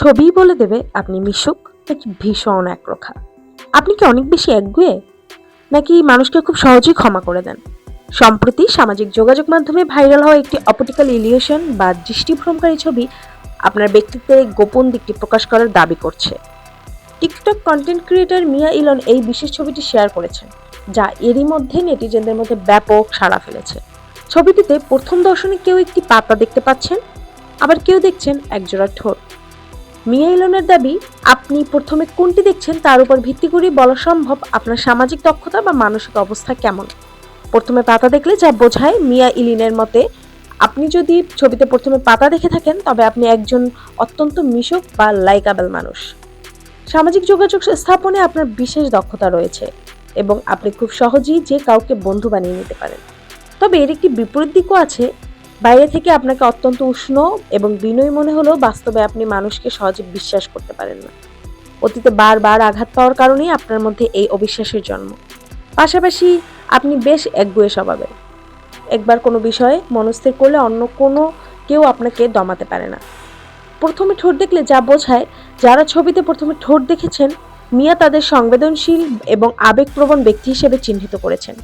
ছবিই বলে দেবে আপনি মিশুক নাকি ভীষণ একরোখা। আপনি কি অনেক বেশি একগুঁয়ে, নাকি মানুষকে খুব সহজেই ক্ষমা করে দেন? সম্প্রতি সামাজিক যোগাযোগ মাধ্যমে ভাইরাল হওয়া একটি অপটিক্যাল ইলিউশন বা দৃষ্টিভ্রমকারী ছবি আপনার ব্যক্তিত্বের গোপন দিকটি প্রকাশ করার দাবি করছে। টিকটক কন্টেন্ট ক্রিয়েটর মিয়া ইলন এই বিশেষ ছবিটি শেয়ার করেছেন, যা এরই মধ্যে নেটিজেনদের মধ্যে ব্যাপক সাড়া ফেলেছে। ছবিটিতে প্রথম দর্শনে কেউ একটি পাতা দেখতে পাচ্ছেন, আবার কেউ দেখছেন একজোড়া ঠোঁট। মিয়া ইলনের দাবি, আপনি প্রথমে কোনটি দেখছেন তার উপর ভিত্তি করে বলা সম্ভব আপনার সামাজিক দক্ষতা বা মানসিক অবস্থা কেমন। প্রথমে পাতা দেখলে যা বোঝায়, মিয়া ইলিনের মতে আপনি যদি ছবিতে প্রথমে পাতা দেখে থাকেন তবে আপনি একজন অত্যন্ত মিশুক বা লাইকাবেল মানুষ। সামাজিক যোগাযোগ স্থাপনে আপনার বিশেষ দক্ষতা রয়েছে এবং আপনি খুব সহজেই যে কাউকে বন্ধু বানিয়ে নিতে পারেন। তবে এর একটি বিপরীত দিকও আছে। বাইরে থেকে আপনাকে অত্যন্ত উষ্ণ এবং বিনয়ী মনে হলেও বাস্তবে আপনি মানুষকে সহজে বিশ্বাস করতে পারেন না। অতীতে বারবার আঘাত পাওয়ার কারণেই আপনার মধ্যে এই অবিশ্বাসের জন্ম। পাশাপাশি আপনি বেশ একগুঁয়ে স্বভাবের। একবার কোনো বিষয়ে মনস্থির করলে অন্য কোনো কেউ আপনাকে দমাতে পারে না। প্রথমে ঠোঁট দেখলে যা বোঝায়, যারা ছবিতে প্রথমে ঠোঁট দেখেছেন, মিয়া তাদের সংবেদনশীল এবং আবেগপ্রবণ ব্যক্তি হিসেবে চিহ্নিত করেছেন।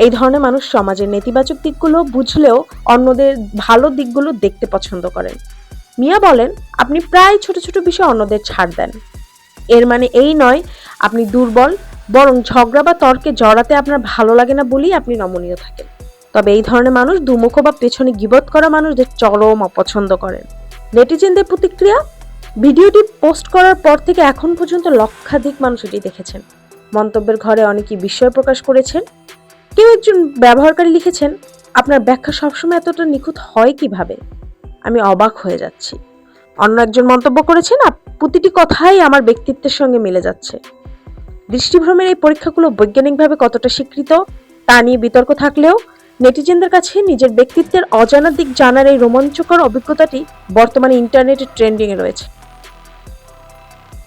এই ধরনের মানুষ সমাজের নেতিবাচক দিকগুলো বুঝলেও অন্যদের ভালো দিকগুলো দেখতে পছন্দ করেন। মিয়া বলেন, আপনি প্রায় ছোট ছোট বিষয়ে অন্যদের ছাড় দেন। এর মানে এই নয় আপনি দুর্বল, বরং ঝগড়া বা তর্কে জড়াতে আপনার ভালো লাগে না বলেই আপনি নমনীয় থাকেন। তবে এই ধরনের মানুষ দুমুখ বা পেছনে গীবত করা মানুষদের চরম অপছন্দ করেন। নেটিজেনদের প্রতিক্রিয়া, ভিডিওটি পোস্ট করার পর থেকে এখন পর্যন্ত লক্ষাধিক মানুষ এটি দেখেছেন। মন্তব্যের ঘরে অনেকেই বিস্ময় প্রকাশ করেছেন। কেউ একজন ব্যবহারকারী লিখেছেন, আপনার ব্যাখ্যা সবসময় এতটা নিখুঁত হয় কিভাবে? আমি অবাক হয়ে যাচ্ছি। অন্য একজন মন্তব্য করেছেন, প্রতিটি কথাই আমার ব্যক্তিত্বের সঙ্গে মিলে যাচ্ছে। দৃষ্টিভ্রমের এই পরীক্ষাগুলো বৈজ্ঞানিকভাবে কতটা স্বীকৃত তা নিয়ে বিতর্ক থাকলেও নেটিজেনদের কাছে নিজের ব্যক্তিত্বের অজানা দিক জানার এই রোমাঞ্চকর অভিজ্ঞতাটি বর্তমানে ইন্টারনেটে ট্রেন্ডিংয়ে রয়েছে।